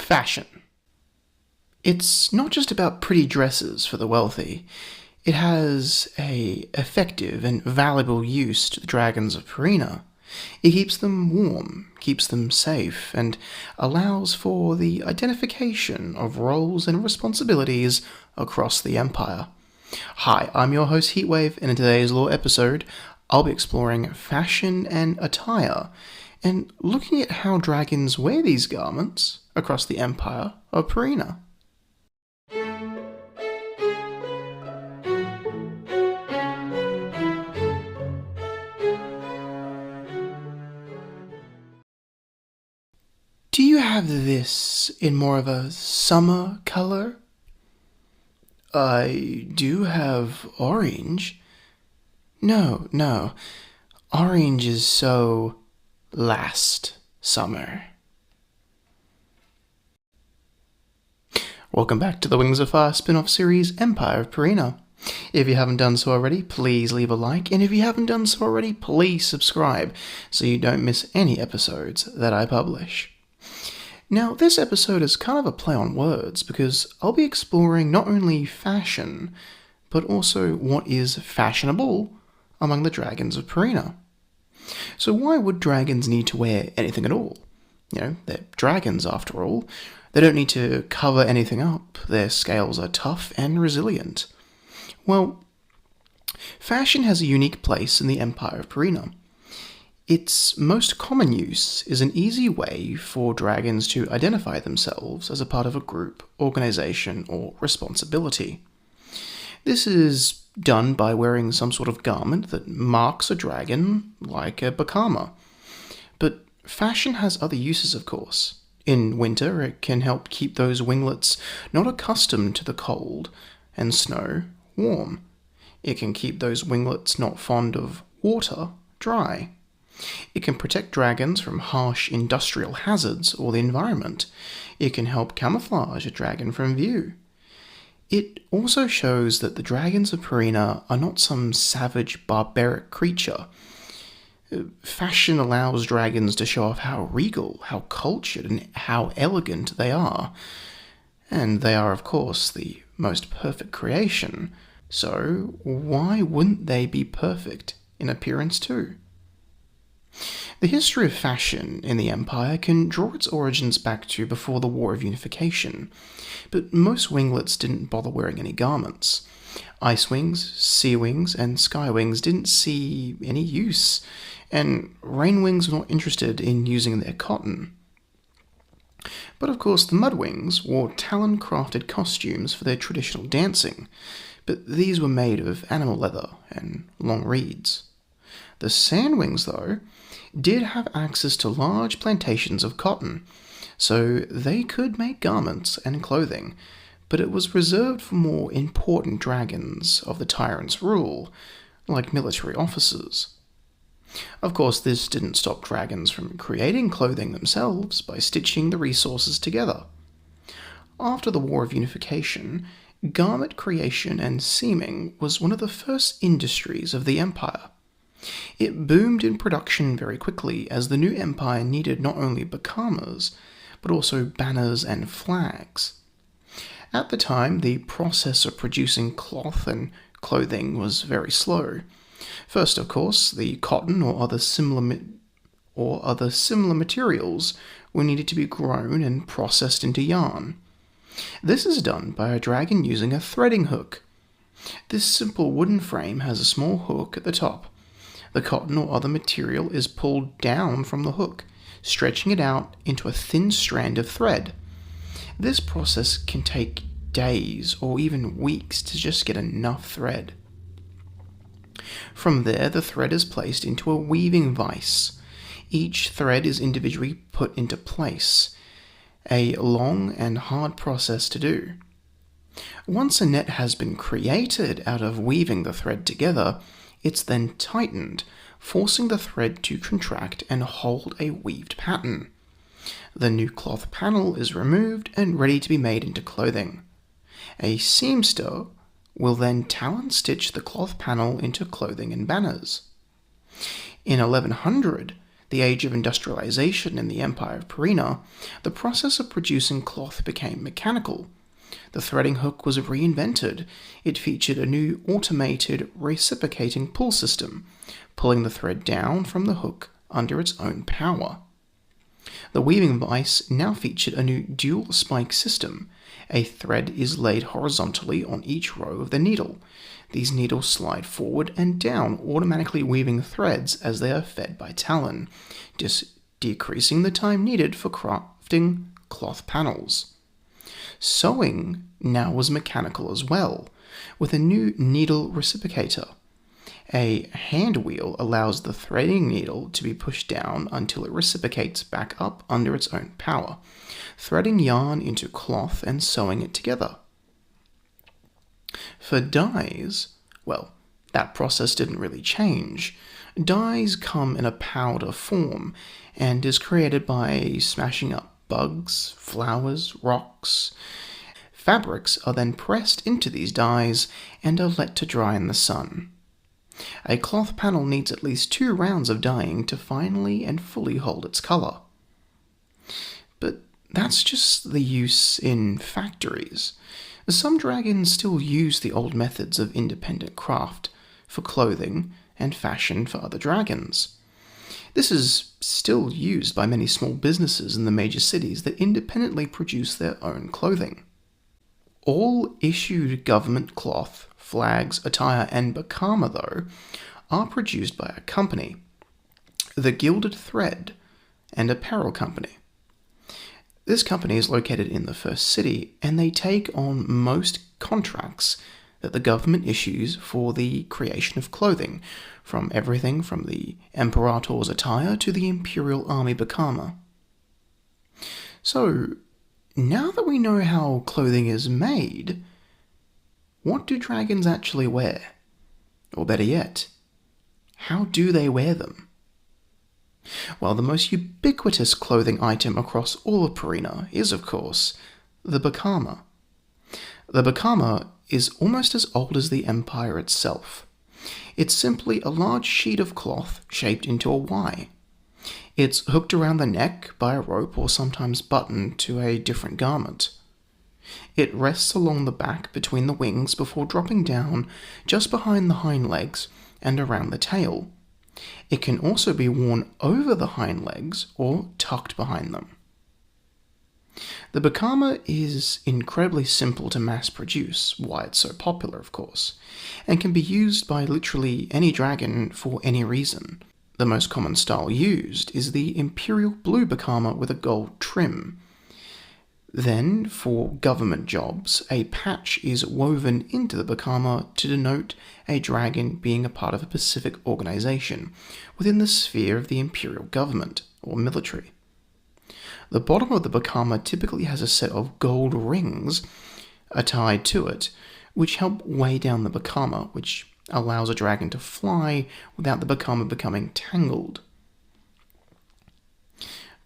Fashion. It's not just about pretty dresses for the wealthy. It has a effective and valuable use to the dragons of Pareena. It keeps them warm, keeps them safe, and allows for the identification of roles and responsibilities across the Empire. Hi, I'm your host Heatwave, and in today's lore episode, I'll be exploring fashion and attire, and looking at how dragons wear these garments across the Empire of Pareena. Do you have this in more of a summer color? I do have orange. No. Orange is so last summer. Welcome back to the Wings of Fire spin-off series Empire of Pareena. If you haven't done so already, please leave a like, and if you haven't done so already, please subscribe so you don't miss any episodes that I publish. Now, this episode is kind of a play on words because I'll be exploring not only fashion, but also what is fashionable among the dragons of Pareena. So why would dragons need to wear anything at all? They're dragons after all. They don't need to cover anything up. Their scales are tough and resilient. Well, fashion has a unique place in the Empire of Pareena. Its most common use is an easy way for dragons to identify themselves as a part of a group, organization, or responsibility. This is done by wearing some sort of garment that marks a dragon, like a bakama. But fashion has other uses, of course. In winter, it can help keep those winglets not accustomed to the cold and snow warm. It can keep those winglets not fond of water dry. It can protect dragons from harsh industrial hazards or the environment. It can help camouflage a dragon from view. It also shows that the dragons of Pareena are not some savage, barbaric creature. Fashion allows dragons to show off how regal, how cultured, and how elegant they are. And they are, of course, the most perfect creation. So why wouldn't they be perfect in appearance too? The history of fashion in the Empire can draw its origins back to before the War of Unification, but most winglets didn't bother wearing any garments. Ice Wings, Sea Wings, and Sky Wings didn't see any use, and Rain Wings were not interested in using their cotton. But of course the Mud Wings wore talon-crafted costumes for their traditional dancing, but these were made of animal leather and long reeds. The Sand Wings, though, did have access to large plantations of cotton, so they could make garments and clothing, but it was reserved for more important dragons of the tyrant's rule, like military officers. Of course, this didn't stop dragons from creating clothing themselves by stitching the resources together. After the War of Unification, garment creation and seaming was one of the first industries of the Empire. It boomed in production very quickly as the new empire needed not only bakamas, but also banners and flags. At the time, the process of producing cloth and clothing was very slow. First, of course, the cotton or other similar materials were needed to be grown and processed into yarn. This is done by a dragon using a threading hook. This simple wooden frame has a small hook at the top. The cotton or other material is pulled down from the hook, stretching it out into a thin strand of thread. This process can take days or even weeks to just get enough thread. From there, the thread is placed into a weaving vise. Each thread is individually put into place, a long and hard process to do. Once a net has been created out of weaving the thread together, it's then tightened, forcing the thread to contract and hold a weaved pattern. The new cloth panel is removed and ready to be made into clothing. A seamster will then talon stitch the cloth panel into clothing and banners. In 1100, the age of industrialization in the Empire of Pareena, the process of producing cloth became mechanical. The threading hook was reinvented. It featured a new automated reciprocating pull system, pulling the thread down from the hook under its own power. The weaving vise now featured a new dual spike system. A thread is laid horizontally on each row of the needle. These needles slide forward and down, automatically weaving threads as they are fed by talon, decreasing the time needed for crafting cloth panels. Sewing now was mechanical as well, with a new needle reciprocator. A hand wheel allows the threading needle to be pushed down until it reciprocates back up under its own power, threading yarn into cloth and sewing it together. For dyes, well, that process didn't really change. Dyes come in a powder form and is created by smashing up bugs, flowers, rocks. Fabrics are then pressed into these dyes and are let to dry in the sun. A cloth panel needs at least 2 rounds of dyeing to finally and fully hold its color. But that's just the use in factories. Some dragons still use the old methods of independent craft for clothing and fashion for other dragons. This is still used by many small businesses in the major cities that independently produce their own clothing. All issued government cloth, flags, attire, and bakama, though, are produced by a company, the Gilded Thread and Apparel Company. This company is located in the first city, and they take on most contracts that the government issues for the creation of clothing, from everything from the Imperator's attire to the Imperial Army bakama. So, now that we know how clothing is made, what do dragons actually wear? Or better yet, how do they wear them? Well, the most ubiquitous clothing item across all of Pareena is, of course, the bakama. The bakama is almost as old as the Empire itself. It's simply a large sheet of cloth shaped into a Y. It's hooked around the neck by a rope or sometimes buttoned to a different garment. It rests along the back between the wings before dropping down just behind the hind legs and around the tail. It can also be worn over the hind legs or tucked behind them. The bakama is incredibly simple to mass produce, why it's so popular, of course, and can be used by literally any dragon for any reason. The most common style used is the Imperial Blue bakama with a gold trim. Then, for government jobs, a patch is woven into the bakama to denote a dragon being a part of a specific organization within the sphere of the imperial government or military. The bottom of the bakama typically has a set of gold rings tied to it, which help weigh down the bakama, which allows a dragon to fly without the bakama becoming tangled.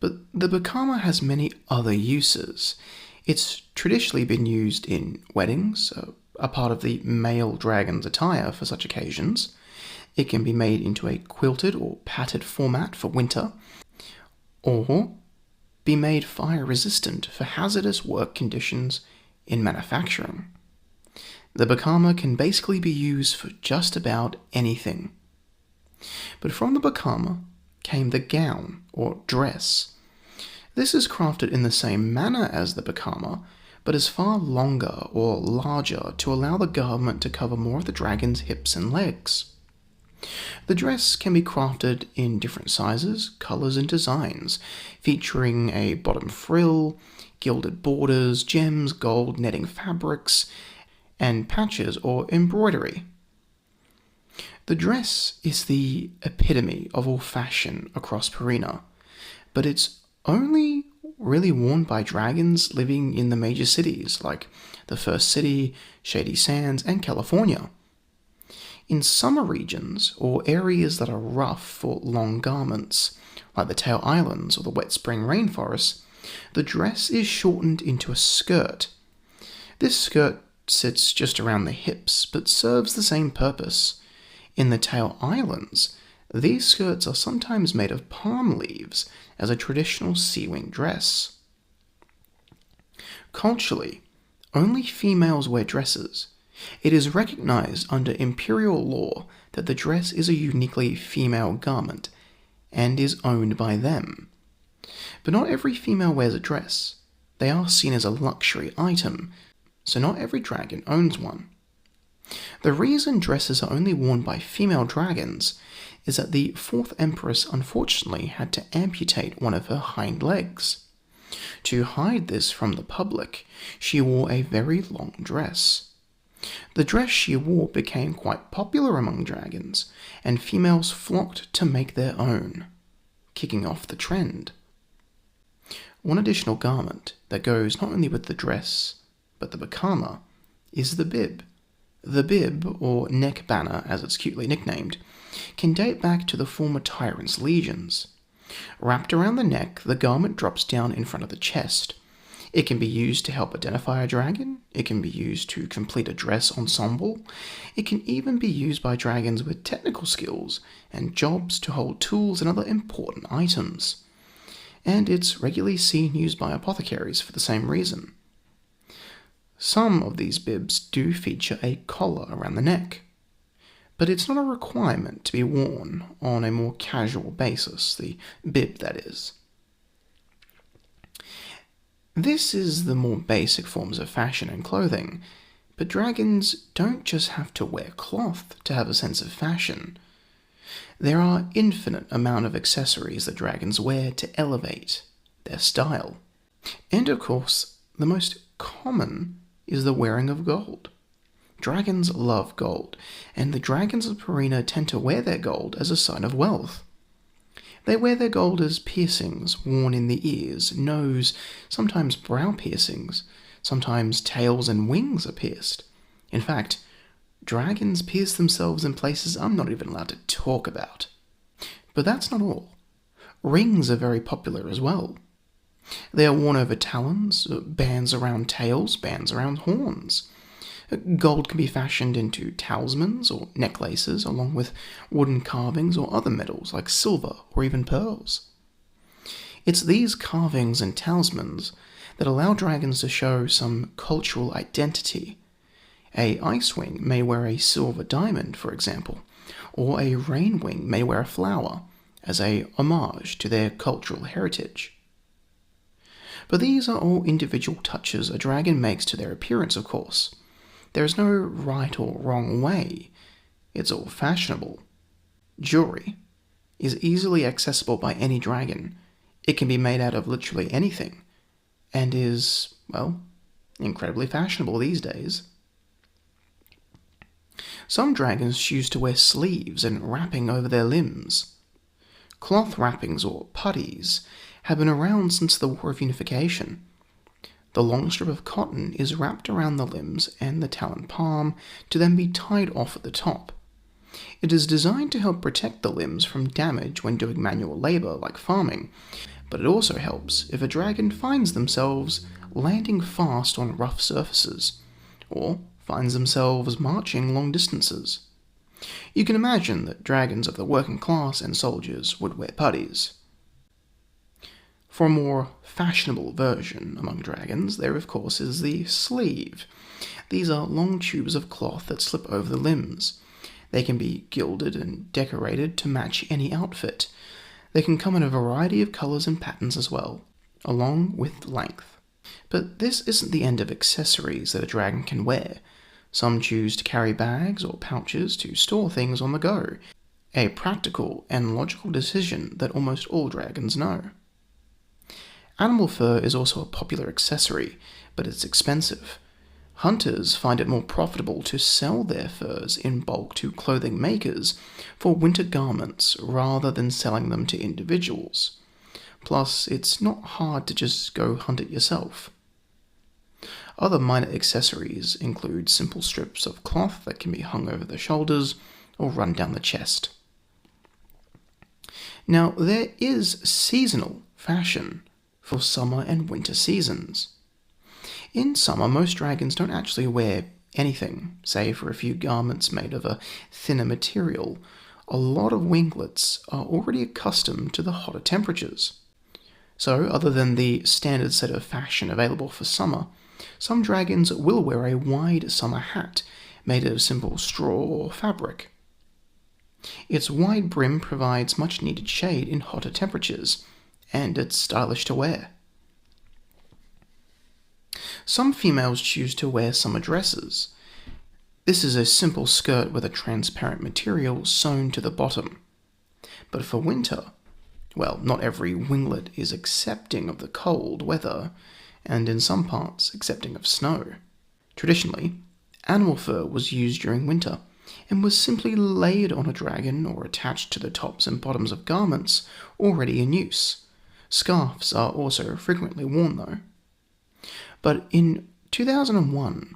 But the bakama has many other uses. It's traditionally been used in weddings, a part of the male dragon's attire for such occasions. It can be made into a quilted or patted format for winter, or be made fire-resistant for hazardous work conditions in manufacturing. The bakama can basically be used for just about anything. But from the bakama came the gown, or dress. This is crafted in the same manner as the bakama, but is far longer or larger to allow the garment to cover more of the dragon's hips and legs. The dress can be crafted in different sizes, colors, and designs, featuring a bottom frill, gilded borders, gems, gold netting fabrics, and patches or embroidery. The dress is the epitome of all fashion across Pareena, but it's only really worn by dragons living in the major cities like the First City, Shady Sands, and California. In summer regions, or areas that are rough for long garments, like the Tail Islands or the wet spring rainforests, the dress is shortened into a skirt. This skirt sits just around the hips, but serves the same purpose. In the Tail Islands, These skirts are sometimes made of palm leaves as a traditional sea-wing dress. Culturally, only females wear dresses. It is recognized under imperial law that the dress is a uniquely female garment and is owned by them. But not every female wears a dress. They are seen as a luxury item, so not every dragon owns one. The reason dresses are only worn by female dragons is that the fourth empress unfortunately had to amputate one of her hind legs. To hide this from the public, she wore a very long dress. The dress she wore became quite popular among dragons, and females flocked to make their own, kicking off the trend. One additional garment that goes not only with the dress, but the bakama, is the bib. The bib, or neck banner as it's cutely nicknamed, can date back to the former tyrant's legions. Wrapped around the neck, the garment drops down in front of the chest. It can be used to help identify a dragon, it can be used to complete a dress ensemble, it can even be used by dragons with technical skills and jobs to hold tools and other important items. And it's regularly seen used by apothecaries for the same reason. Some of these bibs do feature a collar around the neck, but it's not a requirement to be worn on a more casual basis, the bib that is. This is the more basic forms of fashion and clothing, but dragons don't just have to wear cloth to have a sense of fashion. There are infinite amount of accessories that dragons wear to elevate their style. And of course, the most common is the wearing of gold. Dragons love gold, and the dragons of Pareena tend to wear their gold as a sign of wealth. They wear their gold as piercings worn in the ears, nose, sometimes brow piercings, sometimes tails and wings are pierced. In fact, dragons pierce themselves in places I'm not even allowed to talk about. But that's not all. Rings are very popular as well. They are worn over talons, bands around tails, bands around horns. Gold can be fashioned into talismans or necklaces, along with wooden carvings or other metals like silver or even pearls. It's these carvings and talismans that allow dragons to show some cultural identity. A ice wing may wear a silver diamond, for example, or a rain wing may wear a flower as a homage to their cultural heritage. But these are all individual touches a dragon makes to their appearance, of course. There is no right or wrong way. It's all fashionable. Jewelry is easily accessible by any dragon. It can be made out of literally anything, and is, well, incredibly fashionable these days. Some dragons choose to wear sleeves and wrapping over their limbs. Cloth wrappings, or putties, have been around since the War of Unification. The long strip of cotton is wrapped around the limbs and the talon palm to then be tied off at the top. It is designed to help protect the limbs from damage when doing manual labor like farming, but it also helps if a dragon finds themselves landing fast on rough surfaces, or finds themselves marching long distances. You can imagine that dragons of the working class and soldiers would wear putties. For a more fashionable version among dragons, there of course is the sleeve. These are long tubes of cloth that slip over the limbs. They can be gilded and decorated to match any outfit. They can come in a variety of colours and patterns as well, along with length. But this isn't the end of accessories that a dragon can wear. Some choose to carry bags or pouches to store things on the go, a practical and logical decision that almost all dragons know. Animal fur is also a popular accessory, but it's expensive. Hunters find it more profitable to sell their furs in bulk to clothing makers for winter garments rather than selling them to individuals. Plus, it's not hard to just go hunt it yourself. Other minor accessories include simple strips of cloth that can be hung over the shoulders or run down the chest. Now, there is seasonal fashion for summer and winter seasons. In summer, most dragons don't actually wear anything, save for a few garments made of a thinner material, a lot of winglets are already accustomed to the hotter temperatures. So, other than the standard set of fashion available for summer, some dragons will wear a wide summer hat made of simple straw or fabric. Its wide brim provides much needed shade in hotter temperatures, and it's stylish to wear. Some females choose to wear summer dresses. This is a simple skirt with a transparent material sewn to the bottom. But for winter, well, not every winglet is accepting of the cold weather, and in some parts accepting of snow. Traditionally, animal fur was used during winter, and was simply laid on a dragon or attached to the tops and bottoms of garments already in use. Scarves are also frequently worn though. But in 2001,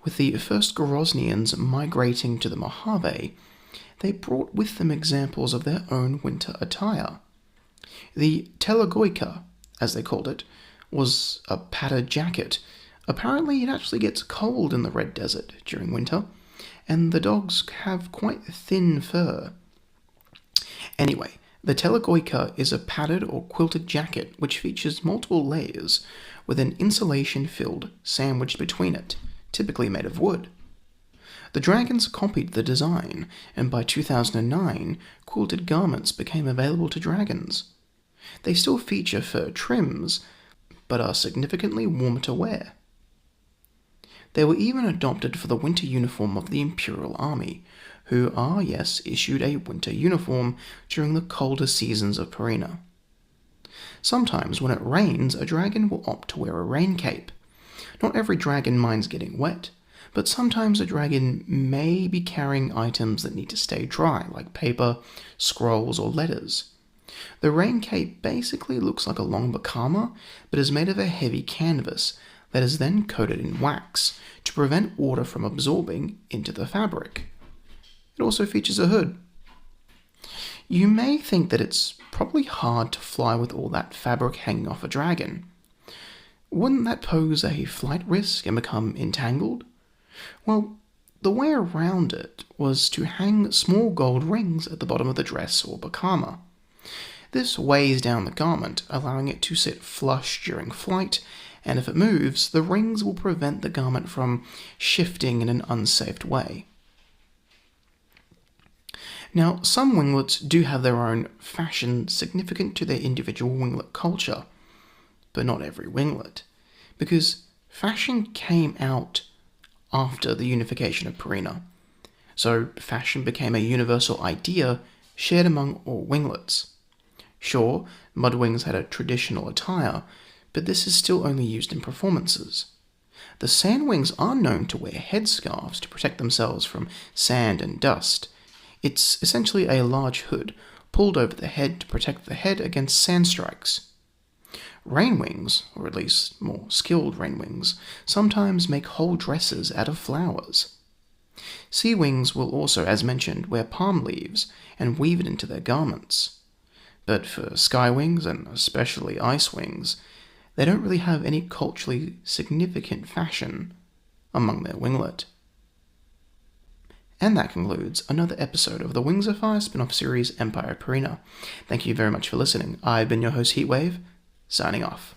with the first Gorosnians migrating to the Mojave, they brought with them examples of their own winter attire. The Telegoica, as they called it, was a padded jacket. Apparently it actually gets cold in the Red Desert during winter, and the dogs have quite thin fur. Anyway, the Telegoica is a padded or quilted jacket which features multiple layers with an insulation filled sandwiched between it, typically made of wood. The dragons copied the design, and by 2009, quilted garments became available to dragons. They still feature fur trims, but are significantly warmer to wear. They were even adopted for the winter uniform of the Imperial Army, who are, yes, issued a winter uniform during the colder seasons of Pareena. Sometimes when it rains, a dragon will opt to wear a rain cape. Not every dragon minds getting wet, but sometimes a dragon may be carrying items that need to stay dry, like paper, scrolls, or letters. The rain cape basically looks like a long bakama, but is made of a heavy canvas that is then coated in wax to prevent water from absorbing into the fabric. It also features a hood. You may think that it's probably hard to fly with all that fabric hanging off a dragon. Wouldn't that pose a flight risk and become entangled? Well, the way around it was to hang small gold rings at the bottom of the dress or bakama. This weighs down the garment, allowing it to sit flush during flight, and if it moves, the rings will prevent the garment from shifting in an unsafe way. Now, some winglets do have their own fashion significant to their individual winglet culture, but not every winglet, because fashion came out after the unification of Pareena. So fashion became a universal idea shared among all winglets. Sure, mudwings had a traditional attire, but this is still only used in performances. The sandwings are known to wear headscarves to protect themselves from sand and dust. It's essentially a large hood pulled over the head to protect the head against sand strikes. Rainwings, or at least more skilled rainwings, sometimes make whole dresses out of flowers. Sea wings will also, as mentioned, wear palm leaves and weave it into their garments. But for sky wings, and especially ice wings, they don't really have any culturally significant fashion among their winglet. And that concludes another episode of the Wings of Fire spin-off series Empire of Pareena. Thank you very much for listening. I've been your host Heatwave, signing off.